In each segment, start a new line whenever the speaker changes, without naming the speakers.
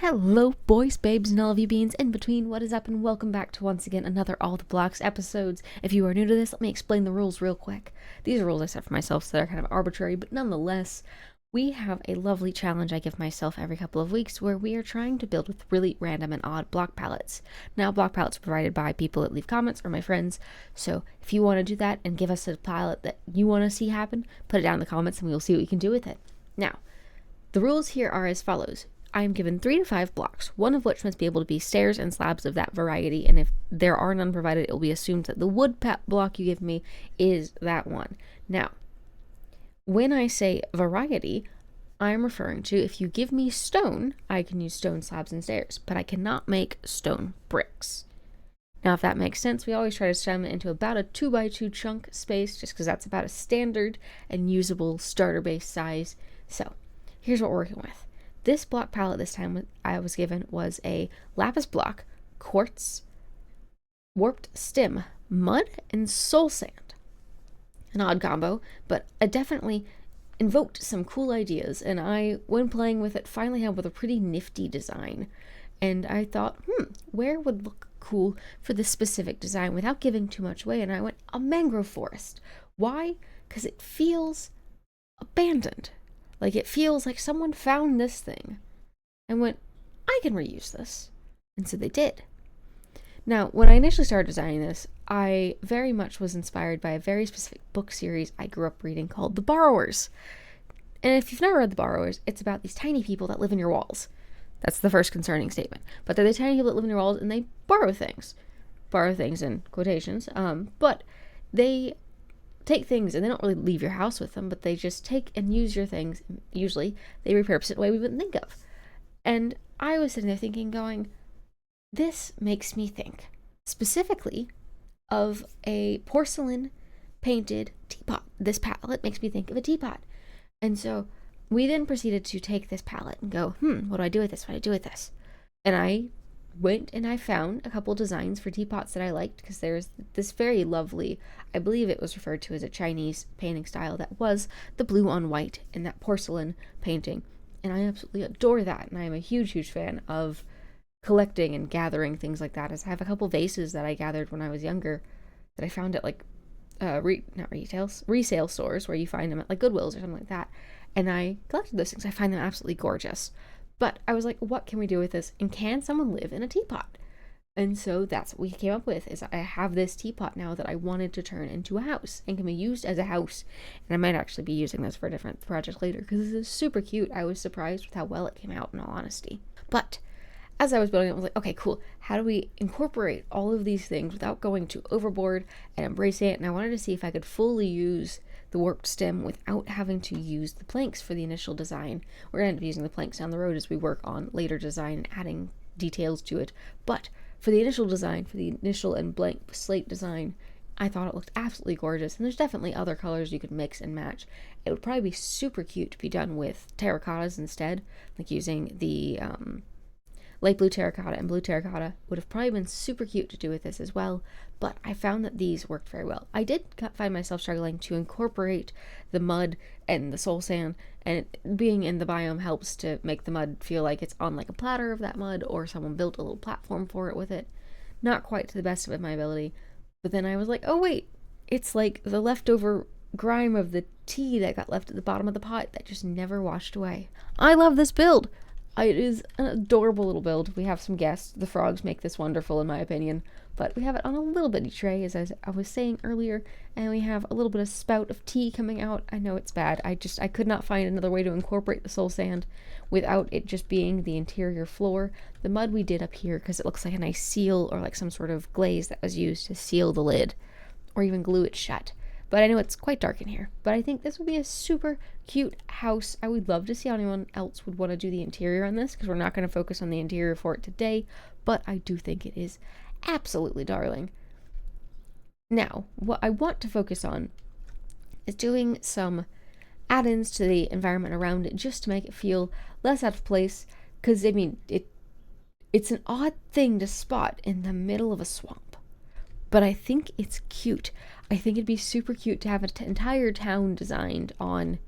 Hello, boys, babes, and all of you beans in between. What is up, and welcome back to once again another All the Blocks episodes. If you are new to this, let me explain the rules real quick. These are rules I set for myself, so they're kind of arbitrary, but nonetheless, we have a lovely challenge I give myself every couple of weeks where we are trying to build with really random and odd block pallets. Now, block pallets are provided by people that leave comments or my friends, so if you want to do that and give us a pallet that you want to see happen, put it down in the comments and we will see what we can do with it. Now, the rules here are as follows. I am given 3 to 5 blocks, one of which must be able to be stairs and slabs of that variety, and if there are none provided, it will be assumed that the wood block you give me is that one. Now, when I say variety, I am referring to if you give me stone, I can use stone slabs and stairs, but I cannot make stone bricks. Now, if that makes sense, we always try to stem it into about a 2x2 chunk space, just because that's about a standard and usable starter base size. So, here's what we're working with. This block palette this time I was given was a lapis block, quartz, warped stem, mud, and soul sand. An odd combo, but it definitely invoked some cool ideas, and I, when playing with it, finally came up with a pretty nifty design. And I thought, where would look cool for this specific design without giving too much away? And I went, a mangrove forest. Why? Because it feels abandoned. Like, it feels like someone found this thing and went, I can reuse this. And so they did. Now, when I initially started designing this, I very much was inspired by a very specific book series I grew up reading called The Barrowers. And if you've never read The Barrowers, it's about these tiny people that live in your walls. That's the first concerning statement. But they're the tiny people that live in your walls, and they borrow things. Borrow things in quotations. But they take things and they don't really leave your house with them, but they just take and use your things. Usually they repurpose it in a way we wouldn't think of. And I was sitting there thinking, going, this makes me think specifically of a porcelain painted teapot. This palette makes me think of a teapot. And so we then proceeded to take this palette and go, what do I do with this? What do I do with this? And I went and I found a couple designs for teapots that I liked, because there's this very lovely, I believe it was referred to as a Chinese painting style, that was the blue on white in that porcelain painting. And I absolutely adore that. And I am a huge, huge fan of collecting and gathering things like that, as I have a couple vases that I gathered when I was younger that I found at like, resale stores where you find them at like Goodwills or something like that. And I collected those things. I find them absolutely gorgeous. But I was like, what can we do with this? And can someone live in a teapot? And so that's what we came up with, is I have this teapot now that I wanted to turn into a house and can be used as a house. And I might actually be using this for a different project later, because this is super cute. I was surprised with how well it came out, in all honesty. But as I was building it, I was like, okay, cool. How do we incorporate all of these things without going too overboard and embracing it? And I wanted to see if I could fully use the warped stem without having to use the planks for the initial design. We're going to end up using the planks down the road as we work on later design and adding details to it. But for the initial design, for the initial and blank slate design, I thought it looked absolutely gorgeous. And there's definitely other colors you could mix and match. It would probably be super cute to be done with terracottas instead, like using the light blue terracotta and blue terracotta would have probably been super cute to do with this as well, but I found that these worked very well. I did find myself struggling to incorporate the mud and the soul sand, and being in the biome helps to make the mud feel like it's on like a platter of that mud, or someone built a little platform for it with it. Not quite to the best of my ability, but then I was like, oh wait, it's like the leftover grime of the tea that got left at the bottom of the pot that just never washed away. I love this build! It is an adorable little build. We have some guests. The frogs make this wonderful, in my opinion. But we have it on a little bitty tray, as I was saying earlier. And we have a little bit of spout of tea coming out. I know it's bad. I could not find another way to incorporate the soul sand without it just being the interior floor. The mud we did up here because it looks like a nice seal, or like some sort of glaze that was used to seal the lid, or even glue it shut. But I know it's quite dark in here. But I think this would be a super cute house. I would love to see how anyone else would want to do the interior on this, because we're not going to focus on the interior for it today. But I do think it is absolutely darling. Now, what I want to focus on is doing some add-ins to the environment around it, just to make it feel less out of place. Because, I mean, it's an odd thing to spot in the middle of a swamp. But I think it's cute. I think it'd be super cute to have an entire town designed on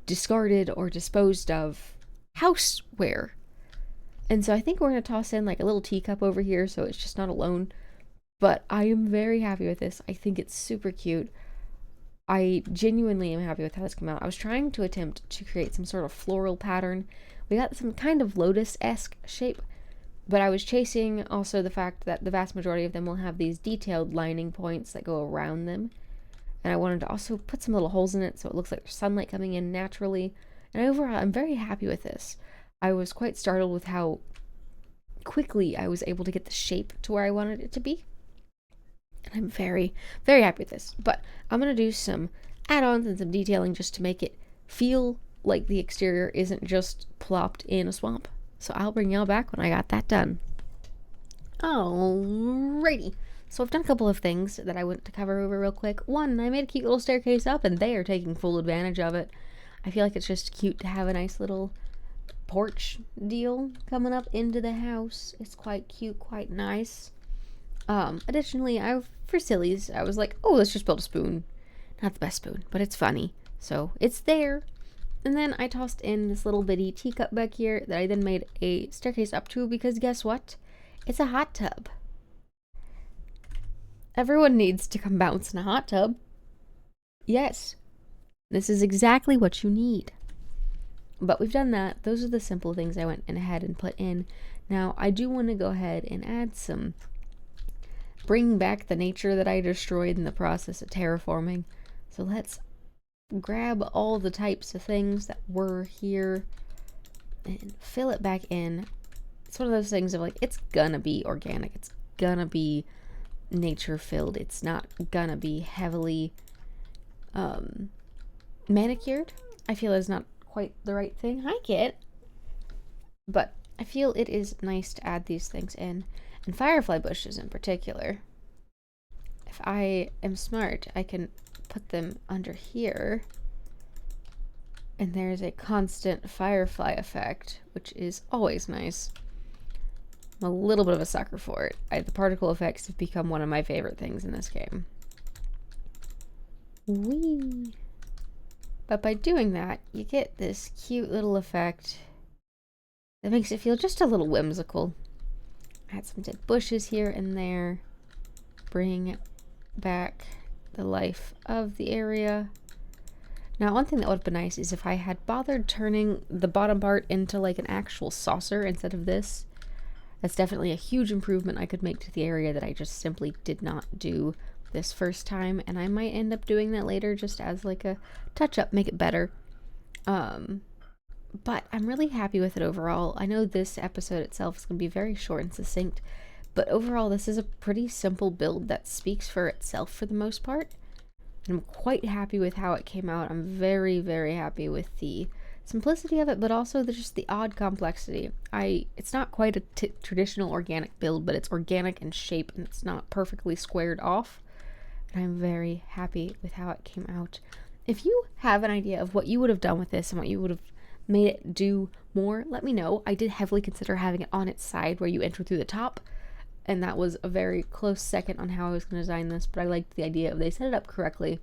discarded or disposed of houseware. And so I think we're going to toss in like a little teacup over here so it's just not alone. But I am very happy with this. I think it's super cute. I genuinely am happy with how this came out. I was trying to attempt to create some sort of floral pattern. We got some kind of lotus-esque shape, but I was chasing also the fact that the vast majority of them will have these detailed lining points that go around them. And I wanted to also put some little holes in it so it looks like there's sunlight coming in naturally. And overall, I'm very happy with this. I was quite startled with how quickly I was able to get the shape to where I wanted it to be. And I'm very, very happy with this. But I'm going to do some add-ons and some detailing just to make it feel like the exterior isn't just plopped in a swamp. So I'll bring y'all back when I got that done. Alrighty. So I've done a couple of things that I want to cover over real quick. One, I made a cute little staircase up and they are taking full advantage of it. I feel like it's just cute to have a nice little porch deal coming up into the house. It's quite cute, quite nice. Additionally, for sillies, I was like, oh, let's just build a spoon. Not the best spoon, but it's funny. So it's there. And then I tossed in this little bitty teacup back here that I then made a staircase up to because guess what? It's a hot tub. Everyone needs to come bounce in a hot tub. Yes. This is exactly what you need. But we've done that. Those are the simple things I went ahead and put in. Now, I do want to go ahead and add some, bring back the nature that I destroyed in the process of terraforming. So let's grab all the types of things that were here and fill it back in. It's one of those things of like, it's gonna be organic. It's gonna be nature filled. It's not gonna be heavily manicured. I feel is not quite the right thing. Hi, Kit. But I feel it is nice to add these things in, and firefly bushes in particular. If I am smart, I can put them under here, and there's a constant firefly effect, which is always nice. I'm a little bit of a sucker for it. The particle effects have become one of my favorite things in this game. Whee! But by doing that, you get this cute little effect that makes it feel just a little whimsical. Add some dead bushes here and there. Bring back the life of the area. Now, one thing that would have been nice is if I had bothered turning the bottom part into like an actual saucer instead of this. That's definitely a huge improvement I could make to the area that I just simply did not do this first time, and I might end up doing that later just as like a touch-up, make it better. But I'm really happy with it overall. I know this episode itself is going to be very short and succinct, but overall this is a pretty simple build that speaks for itself for the most part. And I'm quite happy with how it came out. I'm very, very happy with the simplicity of it, but also just the odd complexity. It's not quite a traditional organic build, but it's organic in shape and it's not perfectly squared off. And I'm very happy with how it came out. If you have an idea of what you would have done with this and what you would have made it do more, let me know. I did heavily consider having it on its side where you enter through the top, and that was a very close second on how I was going to design this, but I liked the idea of they set it up correctly.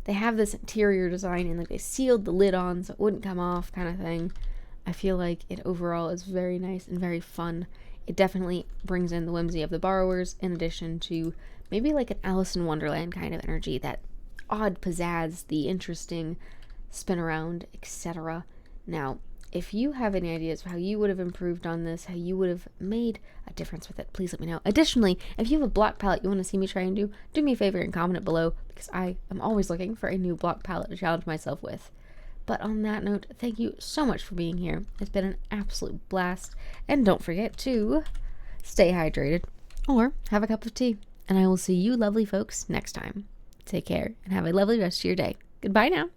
They have this interior design and like they sealed the lid on so it wouldn't come off kind of thing. I feel like it overall is very nice and very fun. It definitely brings in the whimsy of the Barrowers in addition to maybe like an Alice in Wonderland kind of energy, that odd pizzazz, the interesting spin around, etc. Now, if you have any ideas of how you would have improved on this, how you would have made a difference with it, please let me know. Additionally, if you have a block palette you want to see me try and do me a favor and comment it below, because I am always looking for a new block palette to challenge myself with. But on that note, thank you so much for being here. It's been an absolute blast. And don't forget to stay hydrated or have a cup of tea. And I will see you lovely folks next time. Take care and have a lovely rest of your day. Goodbye now.